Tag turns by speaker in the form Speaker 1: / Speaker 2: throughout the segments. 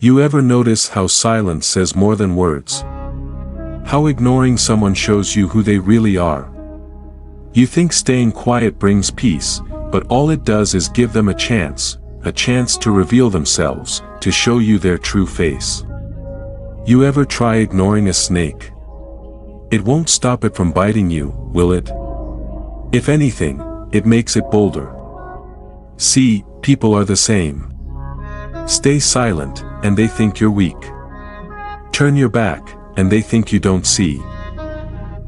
Speaker 1: You ever notice how silence says more than words? How ignoring someone shows you who they really are? You think staying quiet brings peace, but all it does is give them a chance to reveal themselves, to show you their true face. You ever try ignoring a snake? It won't stop it from biting you, will it? If anything, it makes it bolder. See, people are the same. Stay silent, and they think you're weak. Turn your back, and they think you don't see.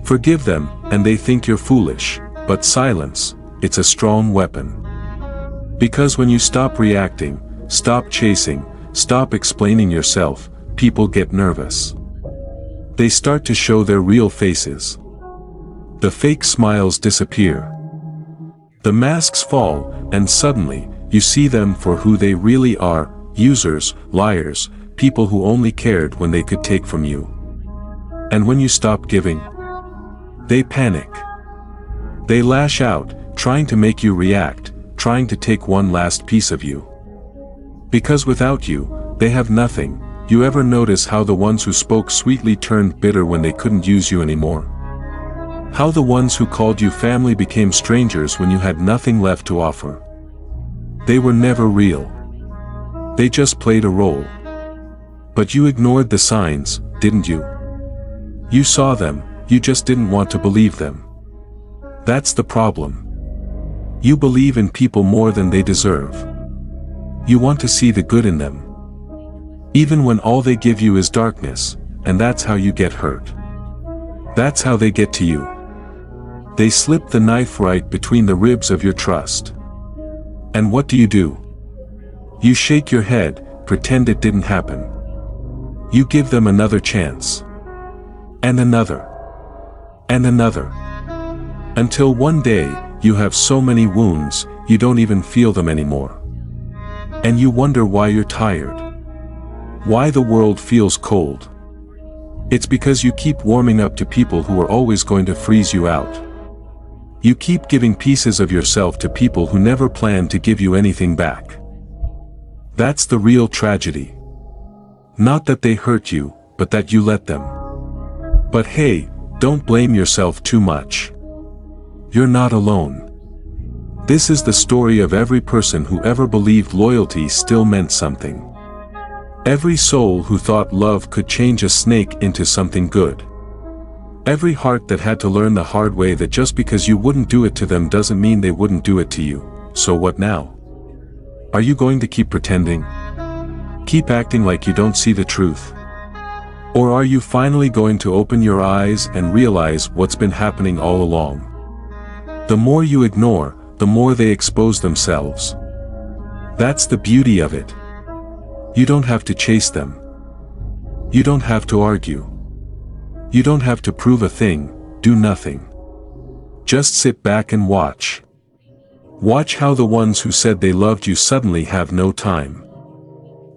Speaker 1: Forgive them, and they think you're foolish, but silence, it's a strong weapon. Because when you stop reacting, stop chasing, stop explaining yourself, people get nervous. They start to show their real faces. The fake smiles disappear. The masks fall, and suddenly, you see them for who they really are: users, liars, people who only cared when they could take from you. And when you stop giving, they panic. They lash out, trying to make you react, trying to take one last piece of you. Because without you, they have nothing. You ever notice how the ones who spoke sweetly turned bitter when they couldn't use you anymore? How the ones who called you family became strangers when you had nothing left to offer? They were never real. They just played a role. But you ignored the signs, didn't you? You saw them, you just didn't want to believe them. That's the problem. You believe in people more than they deserve. You want to see the good in them, even when all they give you is darkness, and that's how you get hurt. That's how they get to you. They slip the knife right between the ribs of your trust. And what do? You shake your head, pretend it didn't happen. You give them another chance. And another. And another. Until one day, you have so many wounds, you don't even feel them anymore. And you wonder why you're tired. Why the world feels cold. It's because you keep warming up to people who are always going to freeze you out. You keep giving pieces of yourself to people who never plan to give you anything back. That's the real tragedy. Not that they hurt you, but that you let them. But hey, don't blame yourself too much. You're not alone. This is the story of every person who ever believed loyalty still meant something. Every soul who thought love could change a snake into something good. Every heart that had to learn the hard way that just because you wouldn't do it to them doesn't mean they wouldn't do it to you. So what now? Are you going to keep pretending? Keep acting like you don't see the truth? Or are you finally going to open your eyes and realize what's been happening all along? The more you ignore, the more they expose themselves. That's the beauty of it. You don't have to chase them. You don't have to argue. You don't have to prove a thing, do nothing. Just sit back and watch. Watch how the ones who said they loved you suddenly have no time.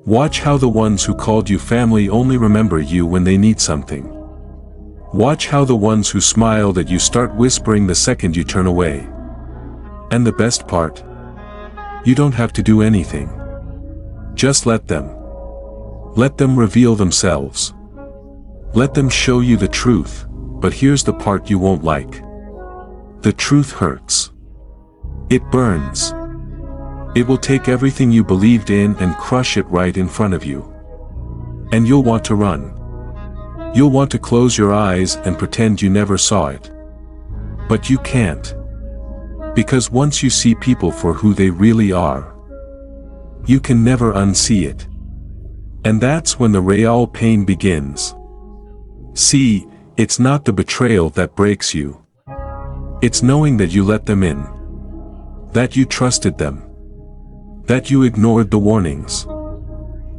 Speaker 1: Watch how the ones who called you family only remember you when they need something. Watch how the ones who smiled at you start whispering the second you turn away. And the best part? You don't have to do anything. Just let them. Let them reveal themselves. Let them show you the truth, but here's the part you won't like. The truth hurts. It burns. It will take everything you believed in and crush it right in front of you. And you'll want to run. You'll want to close your eyes and pretend you never saw it. But you can't. Because once you see people for who they really are, you can never unsee it. And that's when the real pain begins. See, it's not the betrayal that breaks you. It's knowing that you let them in. That you trusted them. That you ignored the warnings.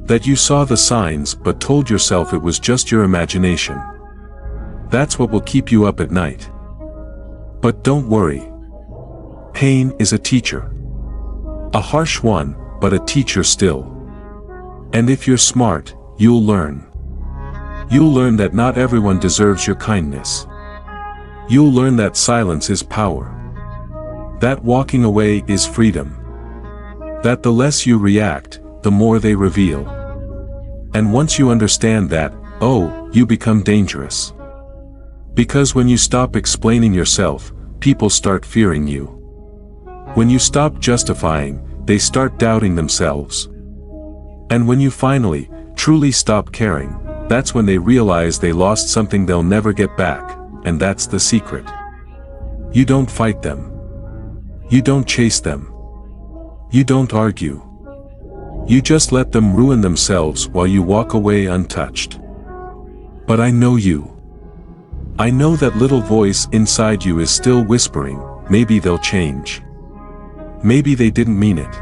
Speaker 1: That you saw the signs but told yourself it was just your imagination. That's what will keep you up at night. But don't worry. Pain is a teacher. A harsh one, but a teacher still. And if you're smart, you'll learn. You'll learn that not everyone deserves your kindness. You'll learn that silence is power. That walking away is freedom. That the less you react, the more they reveal. And once you understand that, oh, you become dangerous. Because when you stop explaining yourself, people start fearing you. When you stop justifying, they start doubting themselves. And when you finally, truly stop caring, that's when they realize they lost something they'll never get back, and that's the secret. You don't fight them. You don't chase them. You don't argue. You just let them ruin themselves while you walk away untouched. But I know you. I know that little voice inside you is still whispering, maybe they'll change. Maybe they didn't mean it.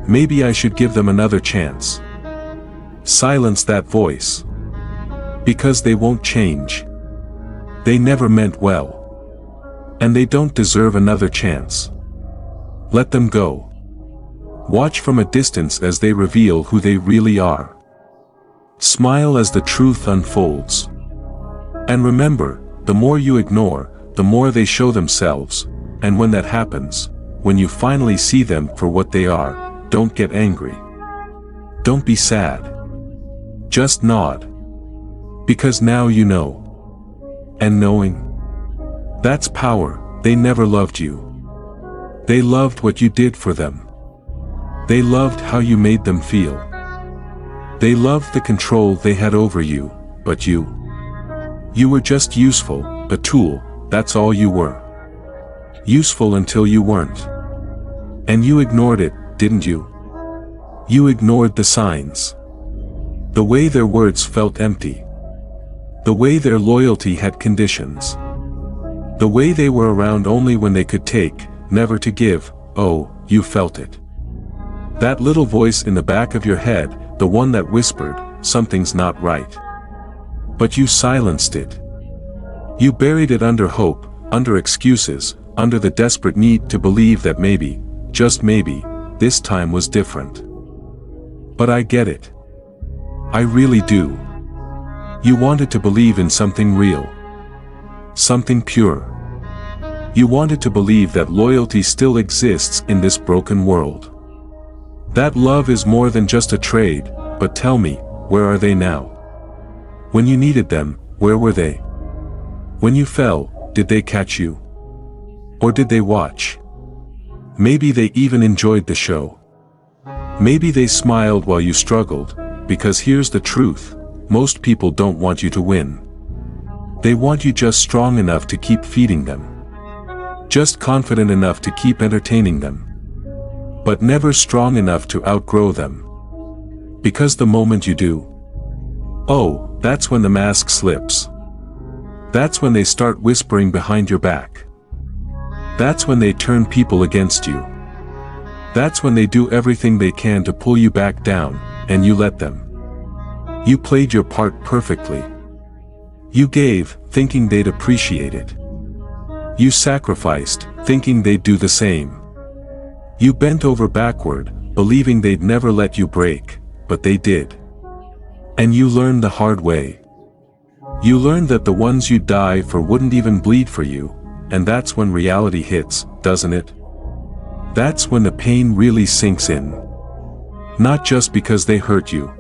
Speaker 1: Maybe I should give them another chance. Silence that voice. Because they won't change. They never meant well. And they don't deserve another chance. Let them go. Watch from a distance as they reveal who they really are. Smile as the truth unfolds. And remember, the more you ignore, the more they show themselves, and when that happens, when you finally see them for what they are, don't get angry. Don't be sad. Just nod. Because now you know. And knowing? That's power. They never loved you. They loved what you did for them. They loved how you made them feel. They loved the control they had over you, but you were just useful, a tool, that's all you were. Useful until you weren't. And you ignored it, didn't you? You ignored the signs. The way their words felt empty. The way their loyalty had conditions. The way they were around only when they could take, never to give. Oh, you felt it. That little voice in the back of your head, the one that whispered, something's not right. But you silenced it. You buried it under hope, under excuses, under the desperate need to believe that maybe, just maybe, this time was different. But I get it. I really do. You wanted to believe in something real. Something pure. You wanted to believe that loyalty still exists in this broken world. That love is more than just a trade, but tell me, where are they now? When you needed them, where were they? When you fell, did they catch you? Or did they watch? Maybe they even enjoyed the show. Maybe they smiled while you struggled, because here's the truth, most people don't want you to win. They want you just strong enough to keep feeding them. Just confident enough to keep entertaining them. But never strong enough to outgrow them. Because the moment you do, oh, that's when the mask slips. That's when they start whispering behind your back. That's when they turn people against you. That's when they do everything they can to pull you back down, and you let them. You played your part perfectly. You gave, thinking they'd appreciate it. You sacrificed, thinking they'd do the same. You bent over backward, believing they'd never let you break, but they did. And you learned the hard way. You learned that the ones you'd die for wouldn't even bleed for you, and that's when reality hits, doesn't it? That's when the pain really sinks in. Not just because they hurt you,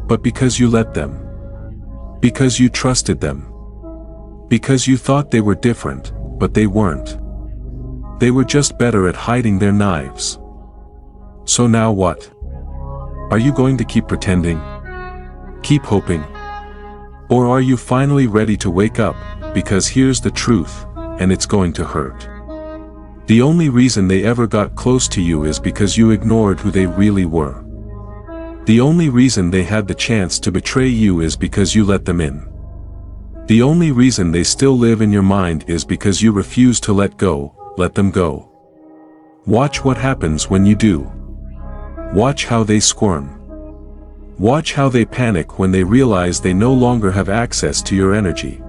Speaker 1: but because you let them. Because you trusted them. Because you thought they were different, but they weren't. They were just better at hiding their knives. So now what? Are you going to keep pretending? Keep hoping? Or are you finally ready to wake up, because here's the truth, and it's going to hurt. The only reason they ever got close to you is because you ignored who they really were. The only reason they had the chance to betray you is because you let them in. The only reason they still live in your mind is because you refuse to let them go. Watch what happens when you do. Watch how they squirm. Watch how they panic when they realize they no longer have access to your energy.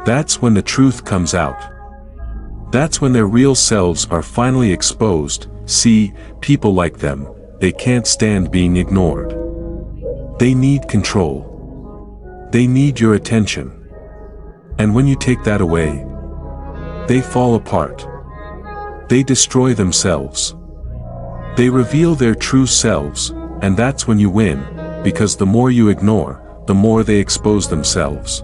Speaker 1: That's when the truth comes out. That's when their real selves are finally exposed. See, people like them, they can't stand being ignored. They need control. They need your attention. And when you take that away, they fall apart. They destroy themselves. They reveal their true selves, and that's when you win, because the more you ignore, the more they expose themselves.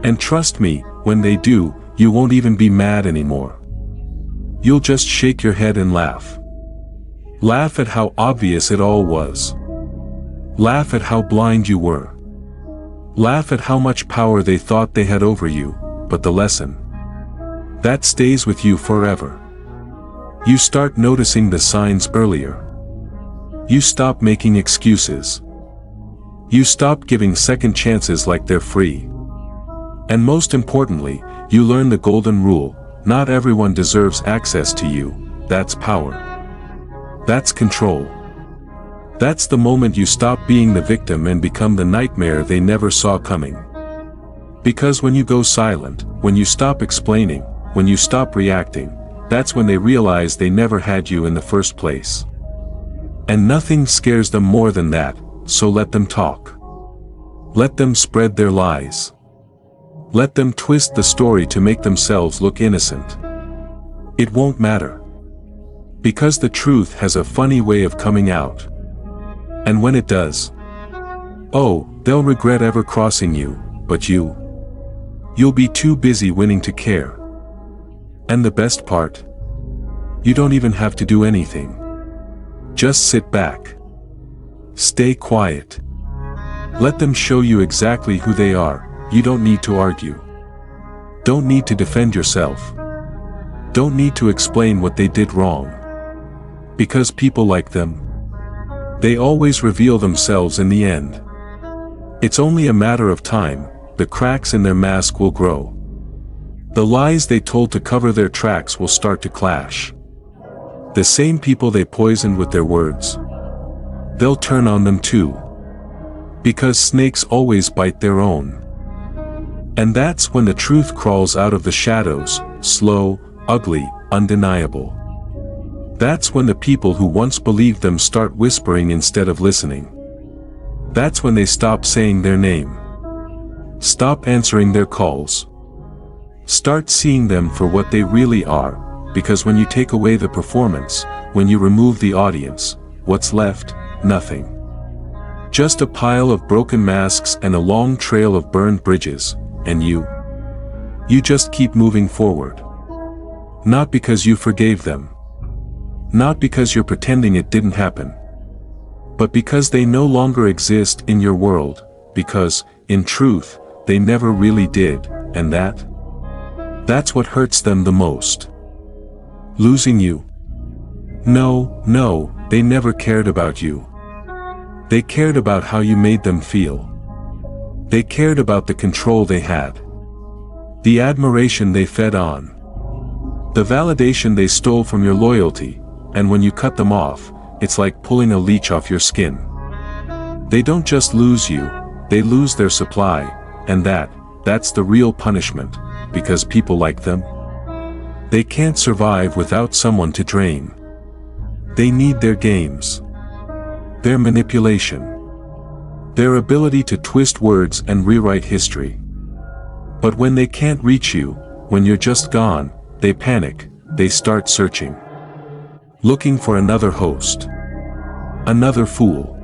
Speaker 1: And trust me, when they do, you won't even be mad anymore. You'll just shake your head and laugh. Laugh at how obvious it all was. Laugh at how blind you were. Laugh at how much power they thought they had over you, but the lesson that stays with you forever. You start noticing the signs earlier. You stop making excuses. You stop giving second chances like they're free. And most importantly, you learn the golden rule: not everyone deserves access to you. That's power. That's control. That's the moment you stop being the victim and become the nightmare they never saw coming. Because when you go silent, when you stop explaining, when you stop reacting, that's when they realize they never had you in the first place. And nothing scares them more than that, so let them talk. Let them spread their lies. Let them twist the story to make themselves look innocent. It won't matter. Because the truth has a funny way of coming out. And when it does, oh, they'll regret ever crossing you, but you'll be too busy winning to care. And the best part? You don't even have to do anything. Just sit back. Stay quiet. Let them show you exactly who they are. You don't need to argue. Don't need to defend yourself. Don't need to explain what they did wrong. Because people like them, they always reveal themselves in the end. It's only a matter of time. The cracks in their mask will grow. The lies they told to cover their tracks will start to clash. The same people they poisoned with their words, they'll turn on them too. Because snakes always bite their own. And that's when the truth crawls out of the shadows, slow, ugly, undeniable. That's when the people who once believed them start whispering instead of listening. That's when they stop saying their name. Stop answering their calls. Start seeing them for what they really are, because when you take away the performance, when you remove the audience, what's left? Nothing. Just a pile of broken masks and a long trail of burned bridges, and you just keep moving forward. Not because you forgave them. Not because you're pretending it didn't happen. But because they no longer exist in your world, because, in truth, they never really did, and that's what hurts them the most. Losing you. No, they never cared about you. They cared about how you made them feel. They cared about the control they had. The admiration they fed on. The validation they stole from your loyalty, and when you cut them off, it's like pulling a leech off your skin. They don't just lose you, they lose their supply, and that's the real punishment, because people like them, they can't survive without someone to drain. They need their games. Their manipulation. Their ability to twist words and rewrite history. But when they can't reach you, when you're just gone, they panic, they start searching. Looking for another host. Another fool.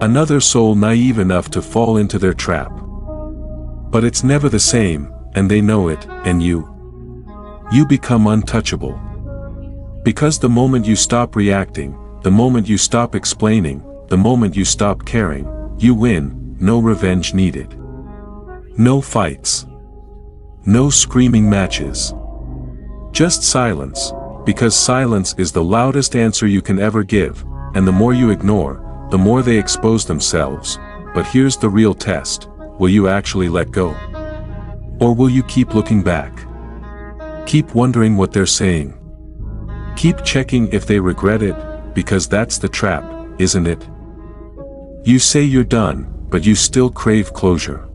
Speaker 1: Another soul naive enough to fall into their trap. But it's never the same, and they know it, and you become untouchable. Because the moment you stop reacting, the moment you stop explaining, the moment you stop caring, you win. No revenge needed. No fights. No screaming matches. Just silence, because silence is the loudest answer you can ever give, and the more you ignore, the more they expose themselves. But here's the real test: will you actually let go? Or will you keep looking back? Keep wondering what they're saying. Keep checking if they regret it, because that's the trap, isn't it? You say you're done, but you still crave closure.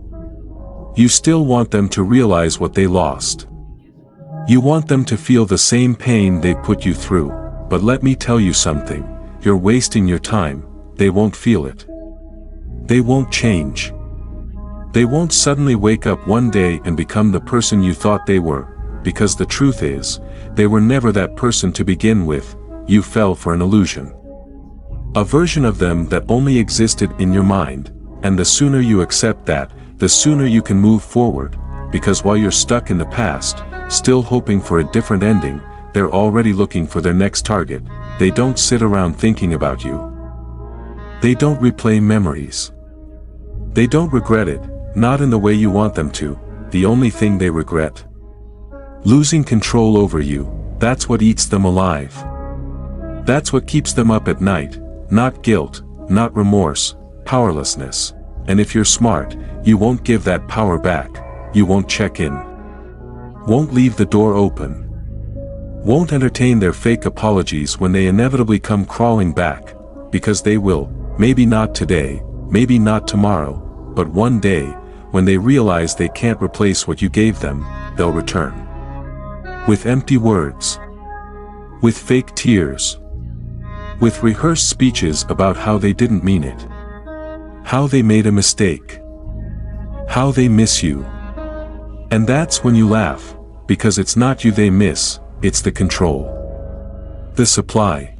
Speaker 1: You still want them to realize what they lost. You want them to feel the same pain they put you through, but let me tell you something, you're wasting your time. They won't feel it. They won't change. They won't suddenly wake up one day and become the person you thought they were, because the truth is, they were never that person to begin with. You fell for an illusion. A version of them that only existed in your mind, and the sooner you accept that, the sooner you can move forward, because while you're stuck in the past, still hoping for a different ending, they're already looking for their next target. They don't sit around thinking about you. They don't replay memories. They don't regret it, not in the way you want them to. The only thing they regret, losing control over you, that's what eats them alive. That's what keeps them up at night, not guilt, not remorse, powerlessness. And if you're smart, you won't give that power back. You won't check in. Won't leave the door open. Won't entertain their fake apologies when they inevitably come crawling back, because they will, maybe not today, maybe not tomorrow, but one day, when they realize they can't replace what you gave them, they'll return. With empty words. With fake tears. With rehearsed speeches about how they didn't mean it. How they made a mistake. How they miss you. And that's when you laugh, because it's not you they miss, it's the control. The supply.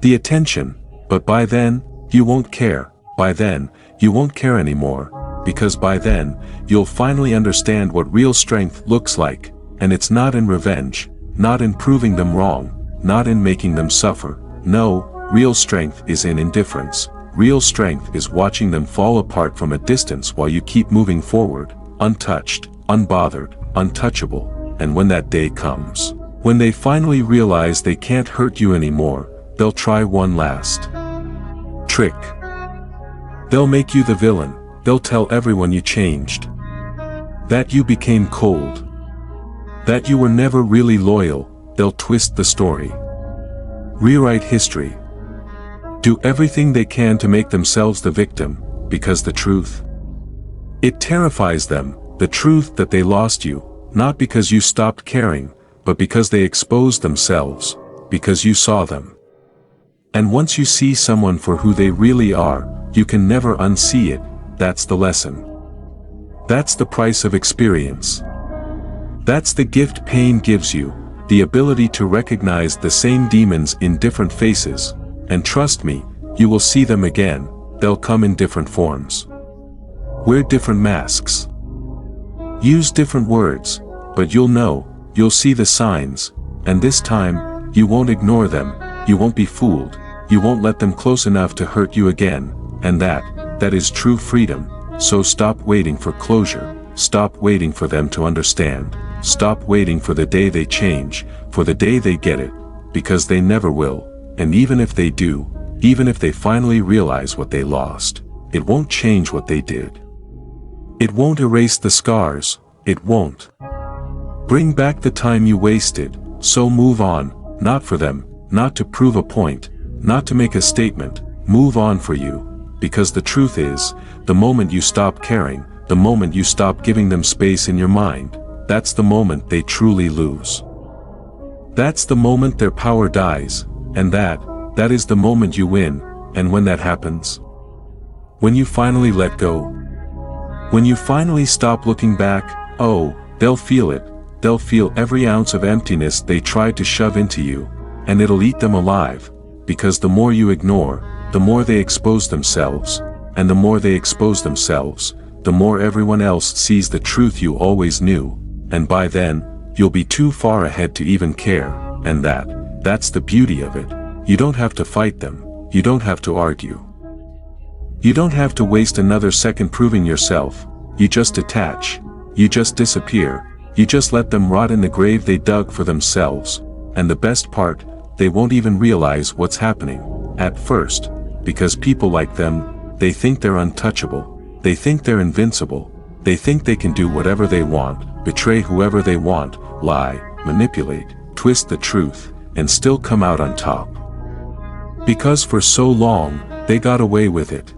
Speaker 1: The attention, but by then, you won't care. By then, you won't care anymore, because by then, you'll finally understand what real strength looks like, and it's not in revenge, not in proving them wrong, not in making them suffer. No, real strength is in indifference. Real strength is watching them fall apart from a distance while you keep moving forward, untouched, unbothered, untouchable. And when that day comes, when they finally realize they can't hurt you anymore, they'll try one last trick. They'll make you the villain. They'll tell everyone you changed. That you became cold. That you were never really loyal. They'll twist the story. Rewrite history. Do everything they can to make themselves the victim, because the truth, it terrifies them, the truth that they lost you, not because you stopped caring, but because they exposed themselves, because you saw them. And once you see someone for who they really are, you can never unsee it. That's the lesson. That's the price of experience. That's the gift pain gives you, the ability to recognize the same demons in different faces, and trust me, you will see them again. They'll come in different forms. Wear different masks. Use different words, but you'll see the signs, and this time, you won't ignore them, you won't be fooled, you won't let them close enough to hurt you again, and that is true freedom. So stop waiting for closure, stop waiting for them to understand, stop waiting for the day they change, for the day they get it, because they never will, and even if they do, even if they finally realize what they lost, it won't change what they did. It won't erase the scars, it won't bring back the time you wasted. So move on, not for them, not to prove a point, not to make a statement, move on for you, because the truth is, the moment you stop caring, the moment you stop giving them space in your mind, that's the moment they truly lose. That's the moment their power dies, and that is the moment you win. And when that happens, when you finally let go, when you finally stop looking back, oh, they'll feel it. They'll feel every ounce of emptiness they tried to shove into you, and it'll eat them alive, because the more you ignore, the more they expose themselves, and the more they expose themselves, the more everyone else sees the truth you always knew, and by then, you'll be too far ahead to even care, and that's the beauty of it. You don't have to fight them, you don't have to argue. You don't have to waste another second proving yourself, you just detach, you just disappear. You just let them rot in the grave they dug for themselves, and the best part, they won't even realize what's happening, at first, because people like them, they think they're untouchable, they think they're invincible, they think they can do whatever they want, betray whoever they want, lie, manipulate, twist the truth, and still come out on top. Because for so long, they got away with it.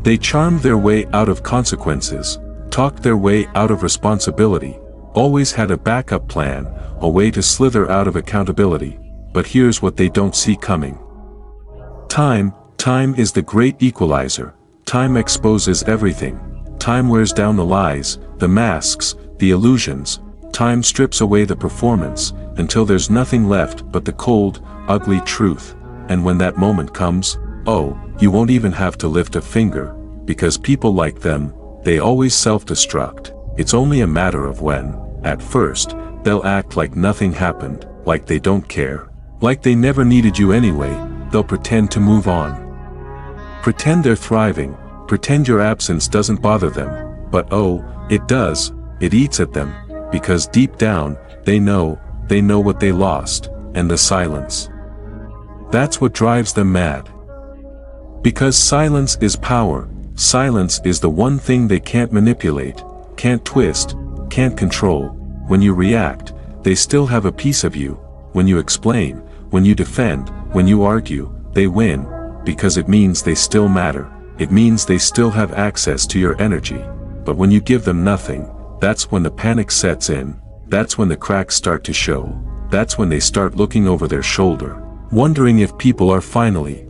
Speaker 1: They charmed their way out of consequences, talked their way out of responsibility, always had a backup plan, a way to slither out of accountability, but here's what they don't see coming. Time is the great equalizer. Time exposes everything. Time wears down the lies, the masks, the illusions. Time strips away the performance, until there's nothing left but the cold, ugly truth. and when that moment comes, oh, you won't even have to lift a finger, because people like them, they always self-destruct. It's only a matter of when. At first, they'll act like nothing happened, like they don't care, like they never needed you anyway. They'll pretend to move on. Pretend they're thriving, pretend your absence doesn't bother them, but oh, it does, it eats at them, because deep down, they know what they lost, and the silence. That's what drives them mad. Because silence is power, silence is the one thing they can't manipulate, can't twist, can't control. When you react, they still have a piece of you. When you explain, when you defend, when you argue, they win, because it means they still matter. It means they still have access to your energy. But when you give them nothing, that's when the panic sets in, that's when the cracks start to show, that's when they start looking over their shoulder, wondering if people are finally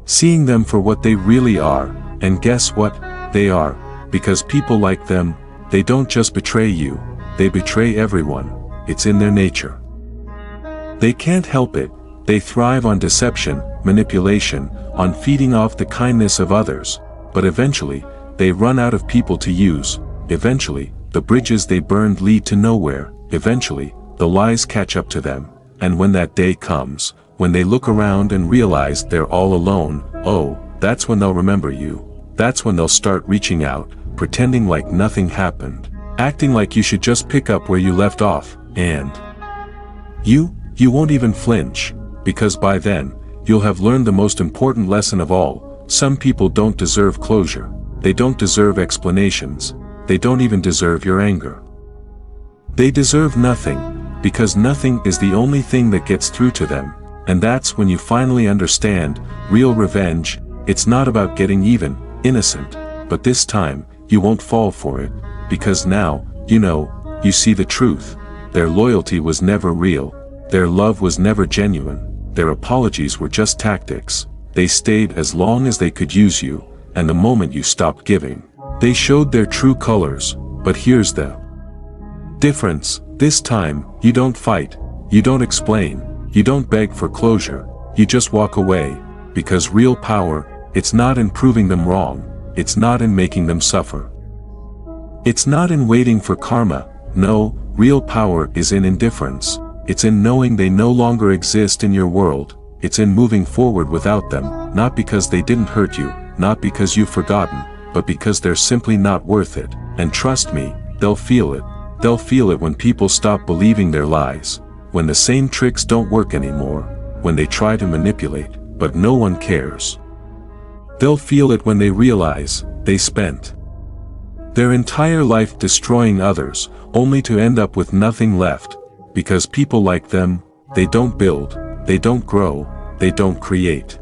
Speaker 1: seeing them for what they really are. And guess what? They are, because people like them, they don't just betray you, they betray everyone. It's in their nature. They can't help it. They thrive on deception, manipulation, on feeding off the kindness of others. But eventually, they run out of people to use. Eventually, the bridges they burned lead to nowhere. Eventually, the lies catch up to them. And when that day comes, when they look around and realize they're all alone, oh, that's when they'll remember you. That's when they'll start reaching out, pretending like nothing happened, acting like you should just pick up where you left off, and you won't even flinch, because by then, you'll have learned the most important lesson of all. Some people don't deserve closure. They don't deserve explanations. They don't even deserve your anger. They deserve nothing, because nothing is the only thing that gets through to them. And that's when you finally understand, real revenge, it's not about getting even, innocent, but this time, you won't fall for it, because now, you see the truth. Their loyalty was never real. Their love was never genuine. Their apologies were just tactics. They stayed as long as they could use you, and the moment you stopped giving, they showed their true colors. But here's the difference. This time, you don't fight, you don't explain, you don't beg for closure, you just walk away, because real power, it's not in proving them wrong, it's not in making them suffer. It's not in waiting for karma. No, real power is in indifference. It's in knowing they no longer exist in your world. It's in moving forward without them, not because they didn't hurt you, not because you've forgotten, but because they're simply not worth it. And trust me, they'll feel it. They'll feel it when people stop believing their lies, when the same tricks don't work anymore, when they try to manipulate, but no one cares. They'll feel it when they realize they spent their entire life destroying others, only to end up with nothing left. Because people like them, they don't build, they don't grow, they don't create.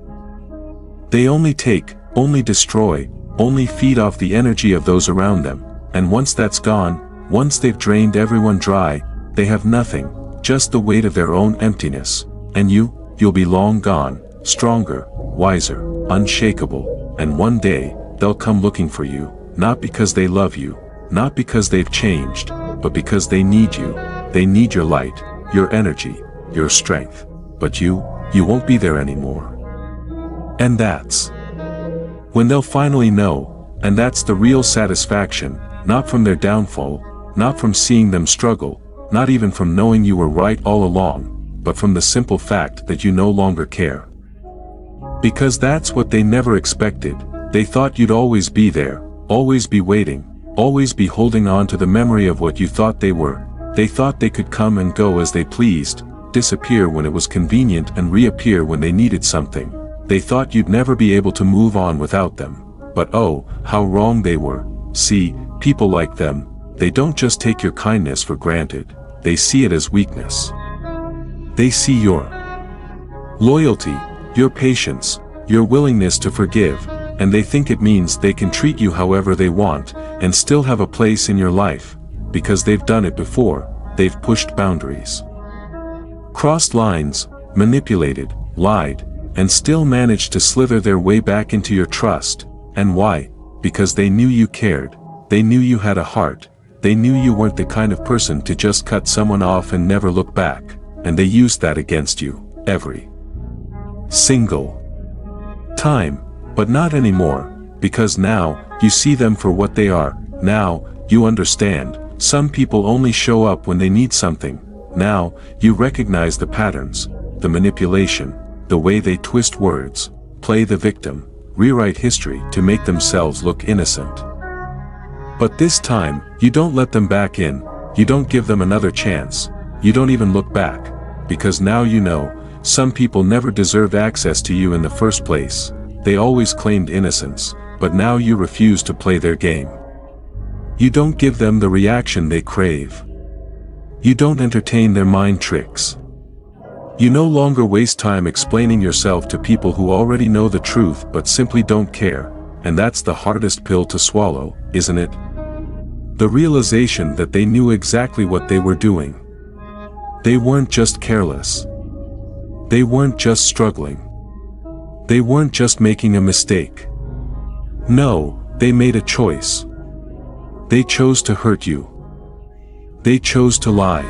Speaker 1: They only take, only destroy, only feed off the energy of those around them, and once that's gone, once they've drained everyone dry, they have nothing, just the weight of their own emptiness, and you'll be long gone, stronger, wiser, unshakable, and one day, they'll come looking for you, not because they love you, not because they've changed, but because they need you. They need your light, your energy, your strength. But you won't be there anymore. And that's when they'll finally know, and that's the real satisfaction, not from their downfall, not from seeing them struggle, not even from knowing you were right all along, but from the simple fact that you no longer care. Because that's what they never expected. They thought you'd always be there, always be waiting, always be holding on to the memory of what you thought they were. They thought they could come and go as they pleased, disappear when it was convenient and reappear when they needed something. They thought you'd never be able to move on without them. But oh, how wrong they were. See, people like them, they don't just take your kindness for granted, they see it as weakness. They see your loyalty, your patience, your willingness to forgive, and they think it means they can treat you however they want, and still have a place in your life. Because they've done it before, they've pushed boundaries, crossed lines, manipulated, lied, and still managed to slither their way back into your trust. And why? Because they knew you cared, they knew you had a heart, they knew you weren't the kind of person to just cut someone off and never look back, and they used that against you, every single time, but not anymore, because now, you see them for what they are. Now, you understand, some people only show up when they need something. Now, you recognize the patterns, the manipulation, the way they twist words, play the victim, rewrite history to make themselves look innocent. But this time, you don't let them back in, you don't give them another chance, you don't even look back, because now you know, some people never deserved access to you in the first place. They always claimed innocence, but now you refuse to play their game. You don't give them the reaction they crave. You don't entertain their mind tricks. You no longer waste time explaining yourself to people who already know the truth but simply don't care, and that's the hardest pill to swallow, isn't it? The realization that they knew exactly what they were doing. They weren't just careless. They weren't just struggling. They weren't just making a mistake. No, they made a choice. They chose to hurt you. They chose to lie.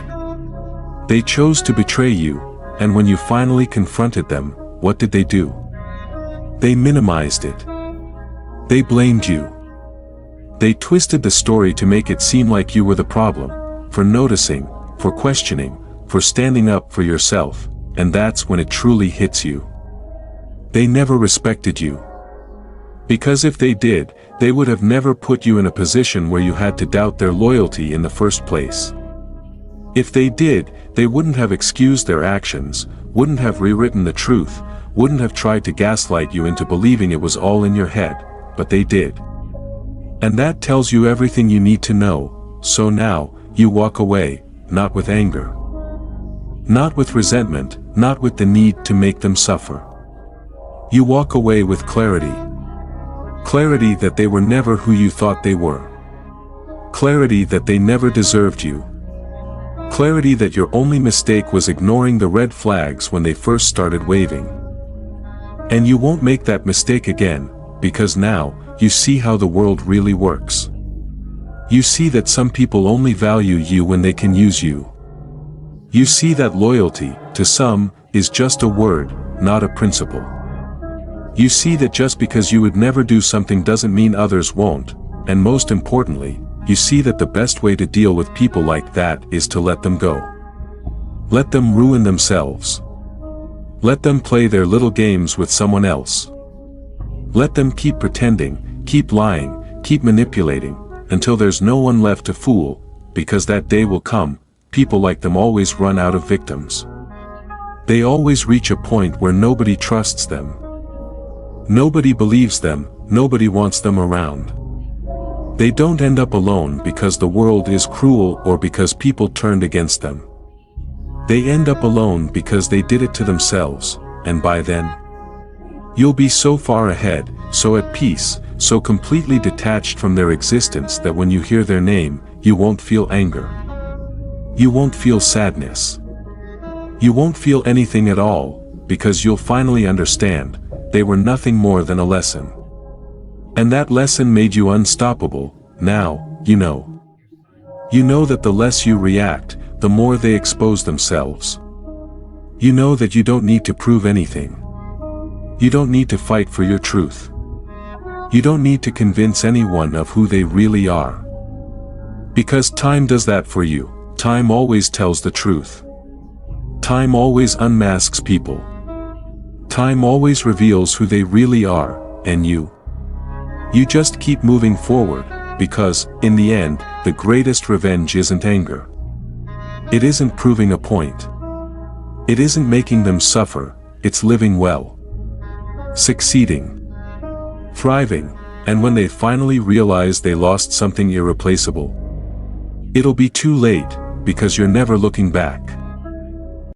Speaker 1: They chose to betray you, and when you finally confronted them, what did they do? They minimized it. They blamed you. They twisted the story to make it seem like you were the problem, for noticing, for questioning, for standing up for yourself, and that's when it truly hits you. They never respected you. Because if they did, they would have never put you in a position where you had to doubt their loyalty in the first place. If they did, they wouldn't have excused their actions, wouldn't have rewritten the truth, wouldn't have tried to gaslight you into believing it was all in your head, but they did. And that tells you everything you need to know, so now, you walk away, not with anger. Not with resentment, not with the need to make them suffer. You walk away with clarity. Clarity that they were never who you thought they were. Clarity that they never deserved you. Clarity that your only mistake was ignoring the red flags when they first started waving. And you won't make that mistake again, because now, you see how the world really works. You see that some people only value you when they can use you. You see that loyalty, to some, is just a word, not a principle. You see that just because you would never do something doesn't mean others won't, and most importantly, you see that the best way to deal with people like that is to let them go. Let them ruin themselves. Let them play their little games with someone else. Let them keep pretending, keep lying, keep manipulating, until there's no one left to fool, because that day will come. People like them always run out of victims. They always reach a point where nobody trusts them. Nobody believes them, nobody wants them around. They don't end up alone because the world is cruel or because people turned against them. They end up alone because they did it to themselves, and by then, you'll be so far ahead, so at peace, so completely detached from their existence that when you hear their name, you won't feel anger. You won't feel sadness. You won't feel anything at all, because you'll finally understand, they were nothing more than a lesson. And that lesson made you unstoppable. Now, you know. You know that the less you react, the more they expose themselves. You know that you don't need to prove anything. You don't need to fight for your truth. You don't need to convince anyone of who they really are. Because time does that for you. Time always tells the truth. Time always unmasks people. Time always reveals who they really are, and you just keep moving forward, because, in the end, the greatest revenge isn't anger. It isn't proving a point. It isn't making them suffer, it's living well. Succeeding. Thriving, and when they finally realize they lost something irreplaceable, it'll be too late, because you're never looking back.